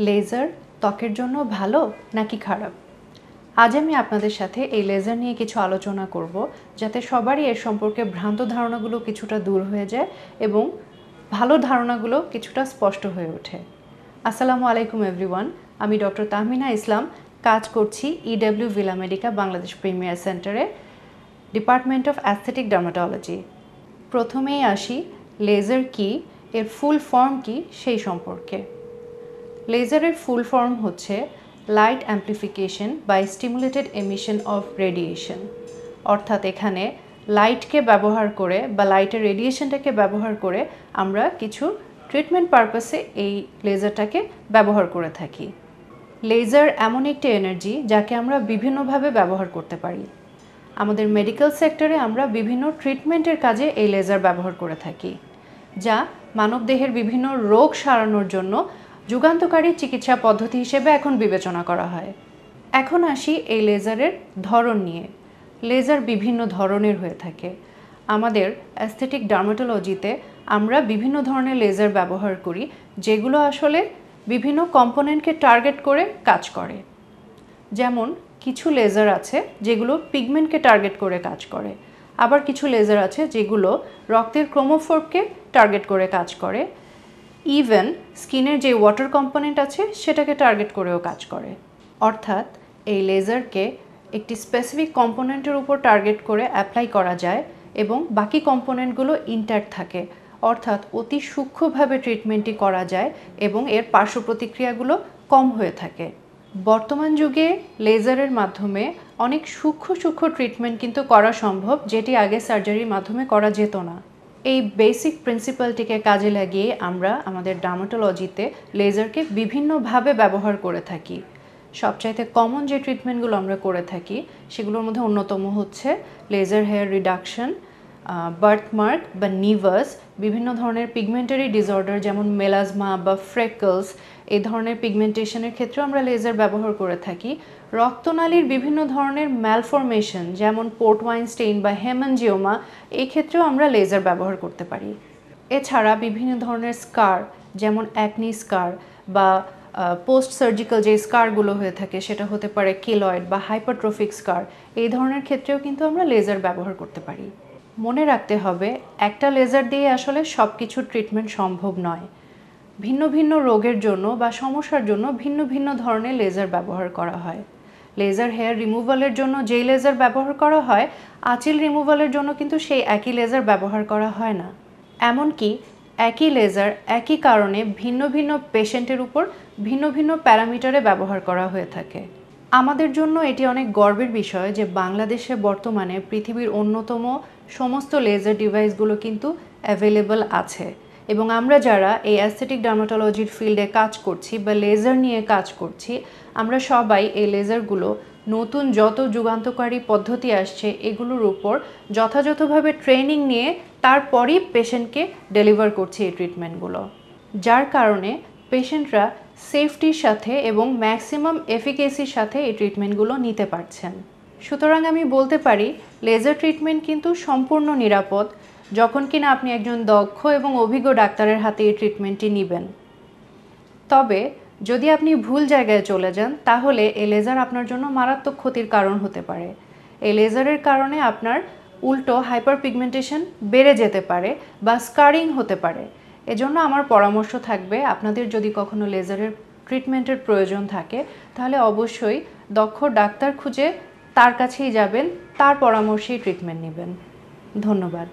Laser ত্বকের জন্য ভালো নাকি খারাপ? আজ আমি আপনাদের সাথে এই লেজার নিয়ে কিছু আলোচনা করব, যাতে সবারই এর সম্পর্কে ভ্রান্ত ধারণাগুলো কিছুটা দূর হয়ে যায় এবং ভালো ধারণাগুলো কিছুটা স্পষ্ট হয়ে ওঠে। আসসালামু আলাইকুম এভরিওয়ান, আমি ডক্টর তাহমিনা ইসলাম, কাজ করছি EW Villa Medica Bangladesh premier সেন্টারে, ডিপার্টমেন্ট অফ অ্যাস্থেটিক ডার্মাটোলজি। প্রথমেই আসি লেজার কি, এর ফুল ফর্ম কি সেই সম্পর্কে। লেজারের ফুল ফর্ম হচ্ছে light amplification by stimulated emission of radiation, অর্থাৎ এখানে লাইটকে ব্যবহার করে বা লাইটের রেডিয়েশনটাকে ব্যবহার করে আমরা কিছু ট্রিটমেন্ট পারপাসে এই লেজারটাকে ব্যবহার করে থাকি। লেজার এমন একটি এনার্জি যাকে আমরা বিভিন্নভাবে ব্যবহার করতে পারি। আমাদের মেডিকেল সেক্টরে আমরা বিভিন্ন ট্রিটমেন্টের কাজে এই লেজার ব্যবহার করে থাকি, যা মানবদেহের বিভিন্ন রোগ সারানোর জন্য যুগান্তকারী চিকিৎসা পদ্ধতি হিসেবে এখন বিবেচনা করা হয়। এখন আসি এই লেজারের ধরন নিয়ে। লেজার বিভিন্ন ধরনের হয়ে থাকে। আমাদের অ্যাস্থেটিক ডার্মাটোলজিতে আমরা বিভিন্ন ধরনের লেজার ব্যবহার করি, যেগুলো আসলে বিভিন্ন কম্পোনেন্টকে টার্গেট করে কাজ করে। যেমন কিছু লেজার আছে যেগুলো পিগমেন্টকে টার্গেট করে কাজ করে, আবার কিছু লেজার আছে যেগুলো রক্তের ক্রোমোফোরকে টার্গেট করে কাজ করে, ইভেন স্কিনের যে ওয়াটার কম্পোনেন্ট আছে সেটাকে টার্গেট করেও কাজ করে। অর্থাৎ এই লেজারকে একটি স্পেসিফিক কম্পোনেন্টের উপর টার্গেট করে অ্যাপ্লাই করা যায় এবং বাকি কম্পোনেন্টগুলো ইনট্যাক্ট থাকে, অর্থাৎ অতি সূক্ষ্মভাবে ট্রিটমেন্টটি করা যায় এবং এর পার্শ্ব প্রতিক্রিয়াগুলো কম হয়ে থাকে। বর্তমান যুগে লেজারের মাধ্যমে অনেক সূক্ষ্ম ট্রিটমেন্ট কিন্তু করা সম্ভব, যেটি আগে সার্জারির মাধ্যমে করা যেত না। এই বেসিক প্রিন্সিপালটিকে কাজে লাগিয়ে আমরা আমাদের ডার্মাটোলজিতে লেজারকে বিভিন্নভাবে ব্যবহার করে থাকি। সবচাইতে কমন যে ট্রিটমেন্টগুলো আমরা করে থাকি সেগুলোর মধ্যে অন্যতম হচ্ছে লেজার হেয়ার রিডাকশন, বার্থমার্ক বা নিভাস, বিভিন্ন ধরনের পিগমেন্টারি ডিসঅর্ডার যেমন মেলাজমা বা ফ্রেকলস, এই ধরনের পিগমেন্টেশনের ক্ষেত্রেও আমরা লেজার ব্যবহার করে থাকি। রক্তনালীর বিভিন্ন ধরনের ম্যালফরমেশন যেমন পোর্ট ওয়াইন স্টেইন বা হেমানজিওমা, এই ক্ষেত্রেও আমরা লেজার ব্যবহার করতে পারি। এছাড়া বিভিন্ন ধরনের স্কার যেমন অ্যাকনি স্কার বা পোস্ট সার্জিক্যাল যে স্কারগুলো হয়ে থাকে সেটা হতে পারে কেলয়েড বা হাইপারট্রফিক স্কার, এই ধরনের ক্ষেত্রেও কিন্তু আমরা লেজার ব্যবহার করতে পারি। মনে রাখতে হবে, একটা লেজার দিয়ে আসলে সব কিছু ট্রিটমেন্ট সম্ভব নয়। ভিন্ন ভিন্ন রোগের জন্য বা সমস্যার জন্য ভিন্ন ভিন্ন ধরনের লেজার ব্যবহার করা হয়। লেজার হেয়ার রিমুভালের জন্য যেই লেজার ব্যবহার করা হয়, আঁচিল রিমুভালের জন্য কিন্তু সেই একই লেজার ব্যবহার করা হয় না। এমনকি একই লেজার একই কারণে ভিন্ন ভিন্ন পেশেন্টের উপর ভিন্ন ভিন্ন প্যারামিটারে ব্যবহার করা হয়ে থাকে। আমাদের জন্য এটি অনেক গর্বের বিষয় যে বাংলাদেশে বর্তমানে পৃথিবীর অন্যতম সমস্ত লেজার ডিভাইসগুলো কিন্তু অ্যাভেলেবল আছে এবং আমরা যারা এই অ্যাস্থেটিক ডার্মাটোলজির ফিল্ডে কাজ করছি বা লেজার নিয়ে কাজ করছি, আমরা সবাই এই লেজারগুলো নতুন যত যুগান্তকারী পদ্ধতি আসছে এগুলোর উপর যথাযথভাবে ট্রেনিং নিয়ে তারপরই পেশেন্টকে ডেলিভার করছি এই ট্রিটমেন্টগুলো, যার কারণে পেশেন্টরা সেফটির সাথে এবং ম্যাক্সিমাম এফিকেসির সাথে এই ট্রিটমেন্টগুলো নিতে পারছেন। সুতরাং আমি বলতে পারি লেজার ট্রিটমেন্ট কিন্তু সম্পূর্ণ নিরাপদ, যখন কিনা আপনি একজন দক্ষ এবং অভিজ্ঞ ডাক্তারের হাতে এই ট্রিটমেন্টটি নেবেন। তবে যদি আপনি ভুল জায়গায় চলে যান, তাহলে এই লেজার আপনার জন্য মারাত্মক ক্ষতির কারণ হতে পারে। এই লেজারের কারণে আপনার উল্টো হাইপার পিগমেন্টেশন বেড়ে যেতে পারে বা স্কারিং হতে পারে। এজন্য আমার পরামর্শ থাকবে, আপনাদের যদি কখনো লেজারের ট্রিটমেন্টের প্রয়োজন থাকে তাহলে অবশ্যই দক্ষ ডাক্তার খুঁজে তার কাছেই যাবেন, তার পরামর্শেই ট্রিটমেন্ট নেবেন। ধন্যবাদ।